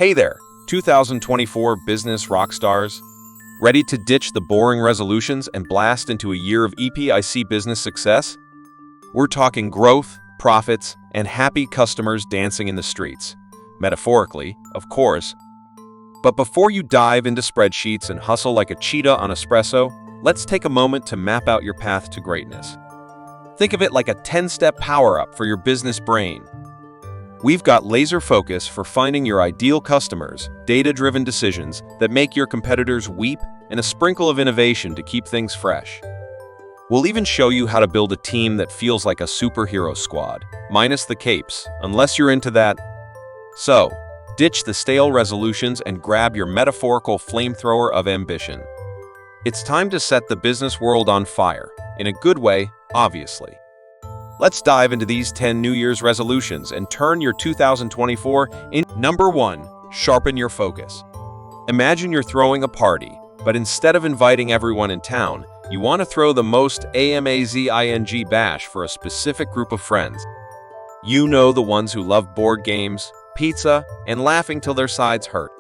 Hey there, 2024 business rock stars. Ready to ditch the boring resolutions and blast into a year of EPIC business success? We're talking growth, profits, and happy customers dancing in the streets. Metaphorically, of course. But before you dive into spreadsheets and hustle like a cheetah on espresso, let's take a moment to map out your path to greatness. Think of it like a 10-step power-up for your business brain. We've got laser focus for finding your ideal customers, data-driven decisions that make your competitors weep, and a sprinkle of innovation to keep things fresh. We'll even show you how to build a team that feels like a superhero squad, minus the capes, unless you're into that. So, ditch the stale resolutions and grab your metaphorical flamethrower of ambition. It's time to set the business world on fire, in a good way, obviously. Let's dive into these 10 New Year's resolutions and turn your 2024 into Number 1. Sharpen your focus. Imagine you're throwing a party, but instead of inviting everyone in town, you want to throw the most amazing bash for a specific group of friends. You know, the ones who love board games, pizza, and laughing till their sides hurt.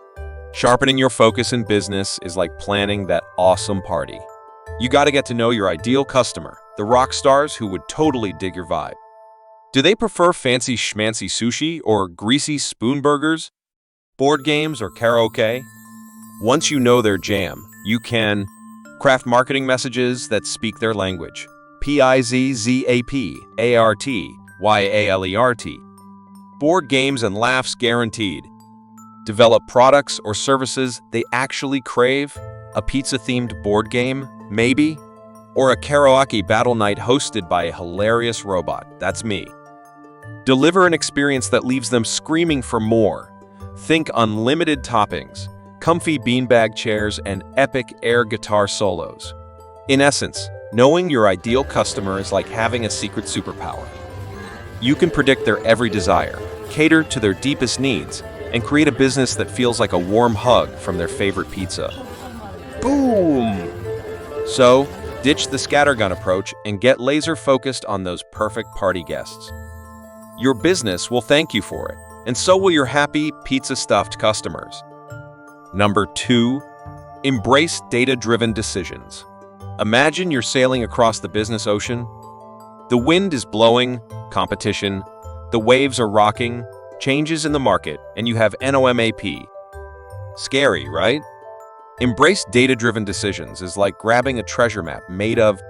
Sharpening your focus in business is like planning that awesome party. You got to get to know your ideal customer, the rock stars who would totally dig your vibe. Do they prefer fancy schmancy sushi or greasy spoon burgers, board games or karaoke? Once you know their jam, you can craft marketing messages that speak their language. PIZZAPARTYALERT. Board games and laughs guaranteed. Develop products or services they actually crave. A pizza-themed board game, maybe? Or a karaoke battle night hosted by a hilarious robot. That's me. Deliver an experience that leaves them screaming for more. Think unlimited toppings, comfy beanbag chairs, and epic air guitar solos. In essence, knowing your ideal customer is like having a secret superpower. You can predict their every desire, cater to their deepest needs, and create a business that feels like a warm hug from their favorite pizza. Boom! So, ditch the scattergun approach and get laser-focused on those perfect party guests. Your business will thank you for it, and so will your happy, pizza-stuffed customers. Number 2. Embrace data-driven decisions. Imagine you're sailing across the business ocean. The wind is blowing, competition, the waves are rocking, changes in the market, and you have NOMAP. Scary, right? Embrace data-driven decisions is like grabbing a treasure map made of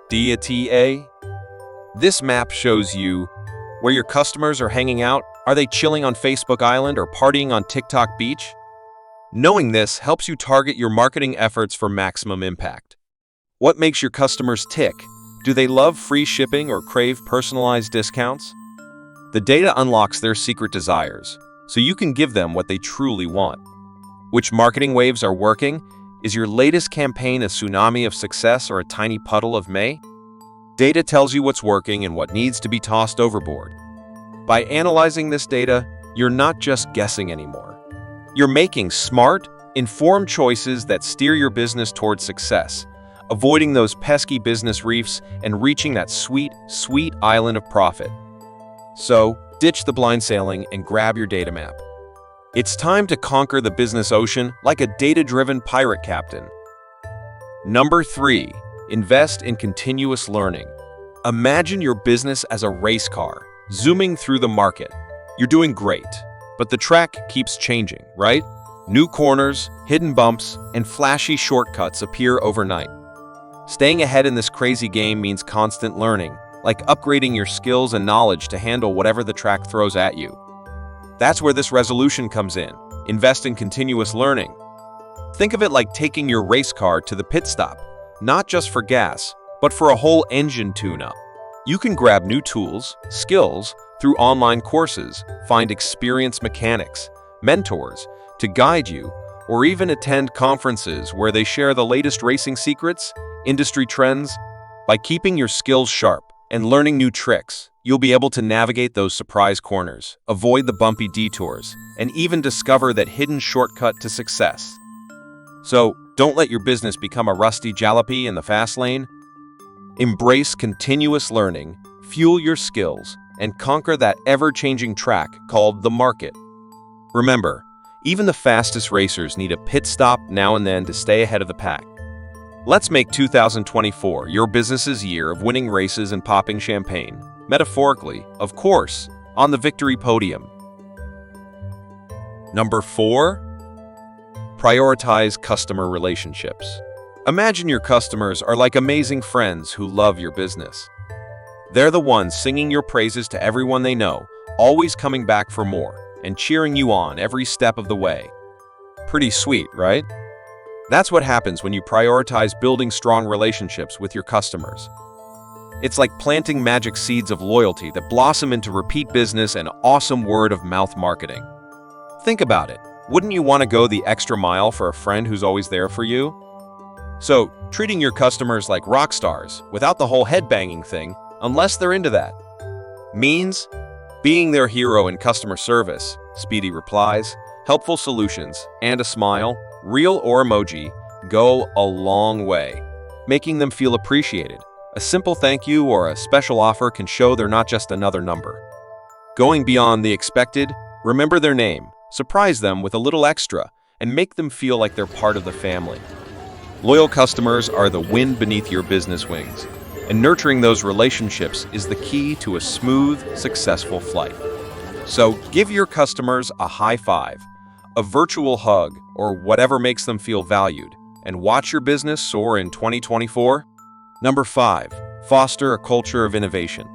data. This map shows you where your customers are hanging out. Are they chilling on Facebook Island or partying on TikTok Beach? Knowing this helps you target your marketing efforts for maximum impact. What makes your customers tick? Do they love free shipping or crave personalized discounts? The data unlocks their secret desires, so you can give them what they truly want. Which marketing waves are working? Is your latest campaign a tsunami of success or a tiny puddle of May? Data tells you what's working and what needs to be tossed overboard. By analyzing this data, you're not just guessing anymore. You're making smart, informed choices that steer your business towards success, avoiding those pesky business reefs and reaching that sweet, sweet island of profit. So, ditch the blind sailing and grab your data map. It's time to conquer the business ocean like a data-driven pirate captain. Number 3. Invest in continuous learning. Imagine your business as a race car, zooming through the market. You're doing great, but the track keeps changing, right? New corners, hidden bumps, and flashy shortcuts appear overnight. Staying ahead in this crazy game means constant learning, like upgrading your skills and knowledge to handle whatever the track throws at you. That's where this resolution comes in. Invest in continuous learning. Think of it like taking your race car to the pit stop, not just for gas, but for a whole engine tune-up. You can grab new tools, skills, through online courses, find experienced mechanics, mentors, to guide you, or even attend conferences where they share the latest racing secrets, industry trends. By keeping your skills sharp and learning new tricks, you'll be able to navigate those surprise corners, avoid the bumpy detours, and even discover that hidden shortcut to success. So, don't let your business become a rusty jalopy in the fast lane. Embrace continuous learning, fuel your skills, and conquer that ever-changing track called the market. Remember, Even the fastest racers need a pit stop now and then to stay ahead of the pack. Let's make 2024 your business's year of winning races and popping champagne. Metaphorically, of course, on the victory podium. Number 4. Prioritize customer relationships. Imagine your customers are like amazing friends who love your business. They're the ones singing your praises to everyone they know, always coming back for more, and cheering you on every step of the way. Pretty sweet, right? That's what happens when you prioritize building strong relationships with your customers. It's like planting magic seeds of loyalty that blossom into repeat business and awesome word-of-mouth marketing. Think about it. Wouldn't you want to go the extra mile for a friend who's always there for you? So, treating your customers like rock stars, without the whole headbanging thing, unless they're into that, means being their hero in customer service, speedy replies, helpful solutions, and a smile, real or emoji, go a long way, making them feel appreciated. A simple thank you or a special offer can show they're not just another number. Going beyond the expected, remember their name, surprise them with a little extra, and make them feel like they're part of the family. Loyal customers are the wind beneath your business wings, and nurturing those relationships is the key to a smooth, successful flight. So give your customers a high five, a virtual hug, or whatever makes them feel valued, and watch your business soar in 2024. Number 5. Foster a culture of innovation.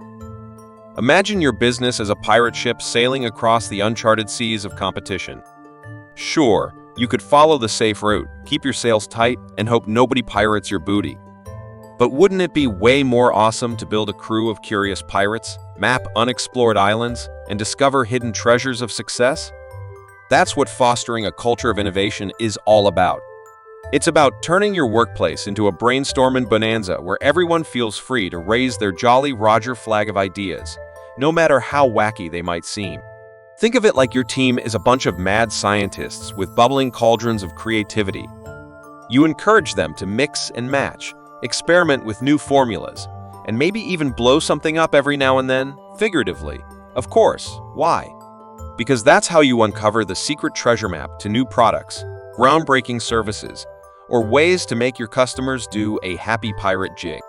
Imagine your business as a pirate ship sailing across the uncharted seas of competition. Sure, you could follow the safe route, keep your sails tight, and hope nobody pirates your booty. But wouldn't it be way more awesome to build a crew of curious pirates, map unexplored islands, and discover hidden treasures of success? That's what fostering a culture of innovation is all about. It's about turning your workplace into a brainstorming bonanza where everyone feels free to raise their Jolly Roger flag of ideas, no matter how wacky they might seem. Think of it like your team is a bunch of mad scientists with bubbling cauldrons of creativity. You encourage them to mix and match, experiment with new formulas, and maybe even blow something up every now and then, figuratively. Of course, why? Because that's how you uncover the secret treasure map to new products, groundbreaking services, or ways to make your customers do a happy pirate jig.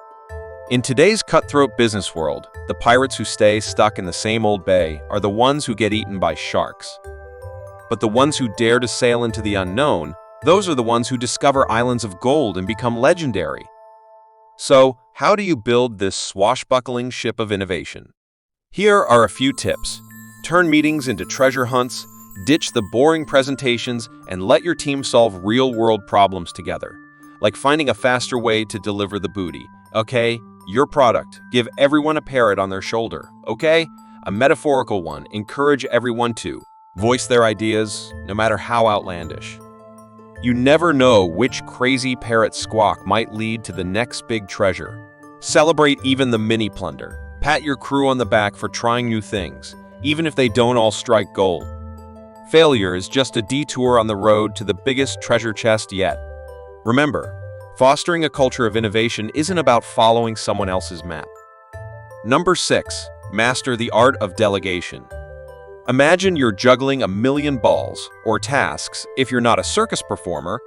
In today's cutthroat business world, the pirates who stay stuck in the same old bay are the ones who get eaten by sharks. But the ones who dare to sail into the unknown, those are the ones who discover islands of gold and become legendary. So, how do you build this swashbuckling ship of innovation? Here are a few tips. Turn meetings into treasure hunts, ditch the boring presentations, and let your team solve real-world problems together. Like finding a faster way to deliver the booty, okay? Your product. Give everyone a parrot on their shoulder, okay? A metaphorical one. Encourage everyone to voice their ideas, no matter how outlandish. You never know which crazy parrot squawk might lead to the next big treasure. Celebrate even the mini plunder. Pat your crew on the back for trying new things, even if they don't all strike gold. Failure is just a detour on the road to the biggest treasure chest yet. Remember, fostering a culture of innovation isn't about following someone else's map. Number 6. Master the art of delegation. Imagine you're juggling a million balls, or tasks. If you're not a circus performer,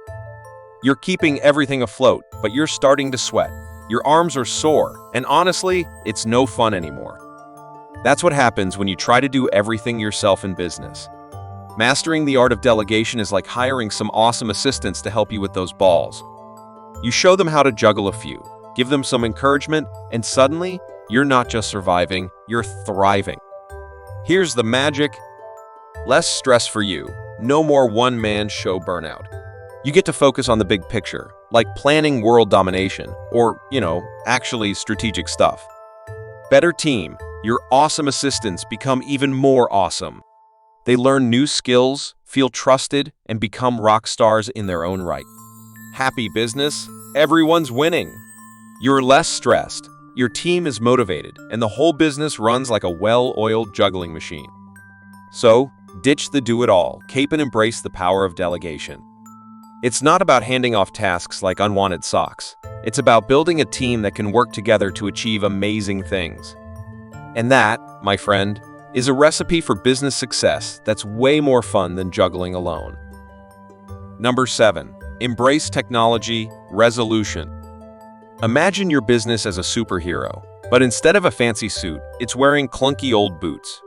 you're keeping everything afloat, but you're starting to sweat. Your arms are sore, and honestly, it's no fun anymore. That's what happens when you try to do everything yourself in business. Mastering the art of delegation is like hiring some awesome assistants to help you with those balls. You show them how to juggle a few, give them some encouragement, and suddenly, you're not just surviving, you're thriving. Here's the magic. Less stress for you. No more one-man show burnout. You get to focus on the big picture, like planning world domination, or, actually strategic stuff. Better team. Your awesome assistants become even more awesome. They learn new skills, feel trusted, and become rock stars in their own right. Happy business, everyone's winning. You're less stressed, your team is motivated, and the whole business runs like a well-oiled juggling machine. So, ditch the do-it-all, cape and embrace the power of delegation. It's not about handing off tasks like unwanted socks. It's about building a team that can work together to achieve amazing things. And that, my friend, is a recipe for business success that's way more fun than juggling alone. Number 7. Embrace technology, resolution. Imagine your business as a superhero, but instead of a fancy suit, it's wearing clunky old boots.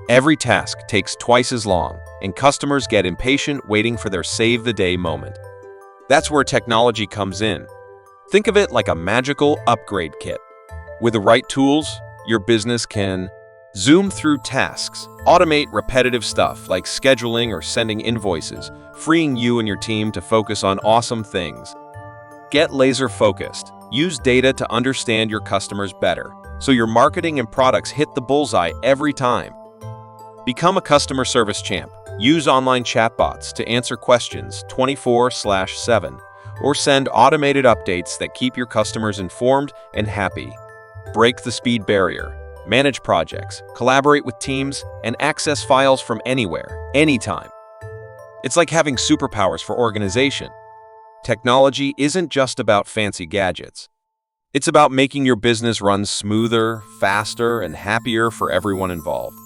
Every task takes twice as long, and customers get impatient waiting for their save-the-day moment. That's where technology comes in. Think of it like a magical upgrade kit. With the right tools, your business can zoom through tasks, automate repetitive stuff like scheduling or sending invoices, freeing you and your team to focus on awesome things. Get laser-focused. Use data to understand your customers better, so your marketing and products hit the bullseye every time. Become a customer service champ. Use online chatbots to answer questions 24/7 or send automated updates that keep your customers informed and happy. Break the speed barrier. Manage projects, collaborate with teams, and access files from anywhere, anytime. It's like having superpowers for organization. Technology isn't just about fancy gadgets. It's about making your business run smoother, faster, and happier for everyone involved.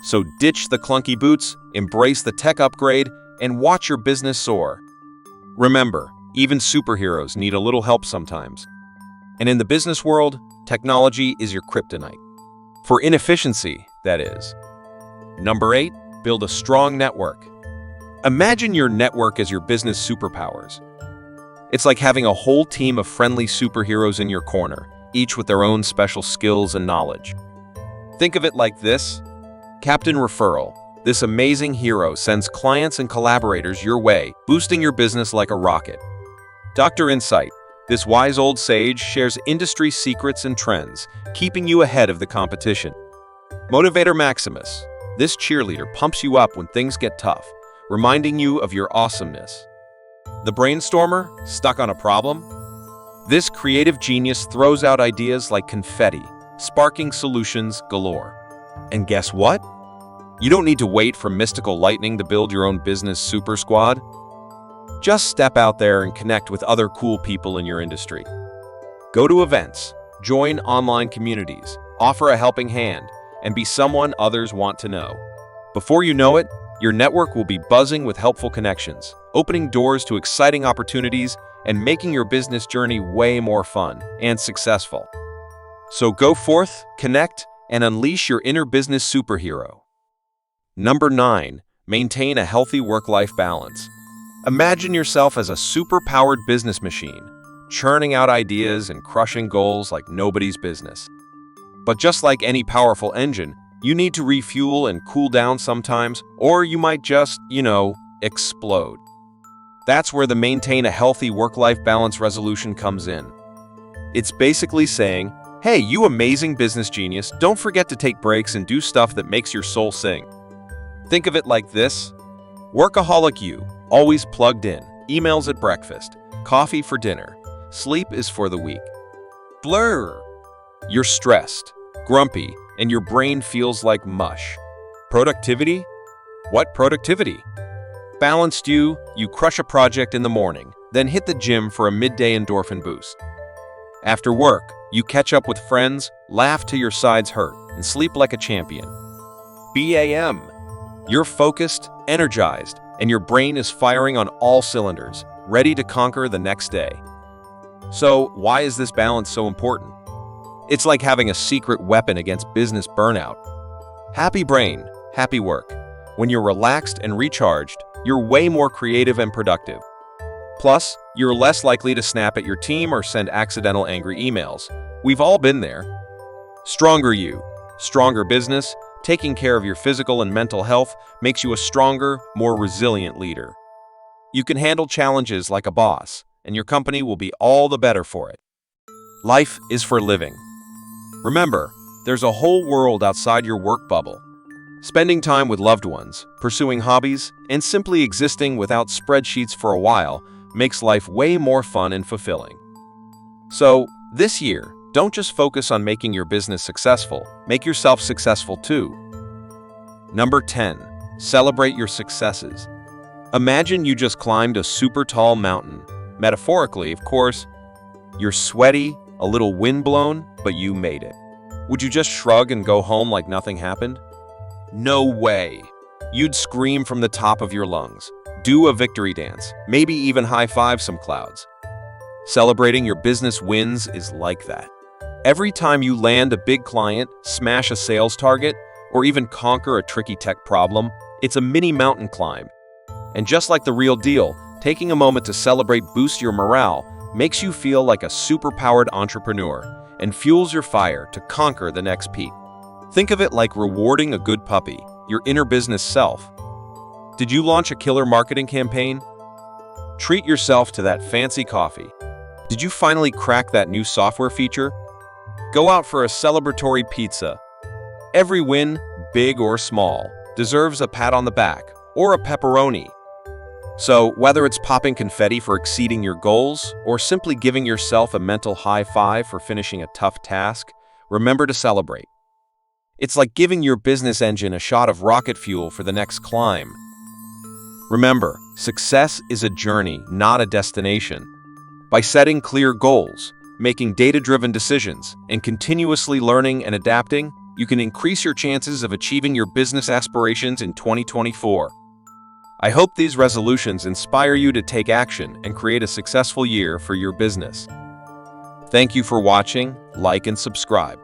So ditch the clunky boots, embrace the tech upgrade, and watch your business soar. Remember, even superheroes need a little help sometimes. And in the business world, technology is your kryptonite. For inefficiency, that is. Number 8, build a strong network. Imagine your network as your business superpowers. It's like having a whole team of friendly superheroes in your corner, each with their own special skills and knowledge. Think of it like this. Captain Referral. This amazing hero sends clients and collaborators your way, boosting your business like a rocket. Dr. Insight. This wise old sage shares industry secrets and trends, keeping you ahead of the competition. Motivator Maximus. This cheerleader pumps you up when things get tough, reminding you of your awesomeness. The Brainstormer, stuck on a problem? This creative genius throws out ideas like confetti, sparking solutions galore. And guess what? You don't need to wait for mystical lightning to build your own business super squad. Just step out there and connect with other cool people in your industry. Go to events, join online communities, offer a helping hand, and be someone others want to know. Before you know it, your network will be buzzing with helpful connections, opening doors to exciting opportunities and making your business journey way more fun and successful. So go forth, connect, and unleash your inner business superhero. Number 9, maintain a healthy work-life balance. Imagine yourself as a super-powered business machine, churning out ideas and crushing goals like nobody's business. But just like any powerful engine, you need to refuel and cool down sometimes, or you might just, explode. That's where the maintain a healthy work-life balance resolution comes in. It's basically saying, hey, you amazing business genius, don't forget to take breaks and do stuff that makes your soul sing. Think of it like this. Workaholic you, always plugged in, emails at breakfast, coffee for dinner, sleep is for the weak. Blur. You're stressed, grumpy, and your brain feels like mush. Productivity? What productivity? Balanced you crush a project in the morning, then hit the gym for a midday endorphin boost. After work, you catch up with friends, laugh till your sides hurt, and sleep like a champion. BAM. You're focused, energized, and your brain is firing on all cylinders, ready to conquer the next day. So, why is this balance so important? It's like having a secret weapon against business burnout. Happy brain, happy work. When you're relaxed and recharged, you're way more creative and productive. Plus, you're less likely to snap at your team or send accidental angry emails. We've all been there. Stronger you, stronger business, taking care of your physical and mental health makes you a stronger, more resilient leader. You can handle challenges like a boss, and your company will be all the better for it. Life is for living. Remember, there's a whole world outside your work bubble. Spending time with loved ones, pursuing hobbies, and simply existing without spreadsheets for a while makes life way more fun and fulfilling. So, this year, don't just focus on making your business successful, make yourself successful too. Number 10, celebrate your successes. Imagine you just climbed a super tall mountain. Metaphorically, of course. You're sweaty, a little windblown, but you made it. Would you just shrug and go home like nothing happened? No way. You'd scream from the top of your lungs. Do a victory dance, maybe even high-five some clouds. Celebrating your business wins is like that. Every time you land a big client, smash a sales target, or even conquer a tricky tech problem, it's a mini mountain climb. And just like the real deal, taking a moment to celebrate boosts your morale, makes you feel like a super-powered entrepreneur, and fuels your fire to conquer the next peak. Think of it like rewarding a good puppy, your inner business self. Did you launch a killer marketing campaign? Treat yourself to that fancy coffee. Did you finally crack that new software feature? Go out for a celebratory pizza. Every win, big or small, deserves a pat on the back or a pepperoni. So, whether it's popping confetti for exceeding your goals or simply giving yourself a mental high five for finishing a tough task, remember to celebrate. It's like giving your business engine a shot of rocket fuel for the next climb. Remember, success is a journey, not a destination. By setting clear goals, making data-driven decisions, and continuously learning and adapting, you can increase your chances of achieving your business aspirations in 2024. I hope these resolutions inspire you to take action and create a successful year for your business. Thank you for watching, like and subscribe.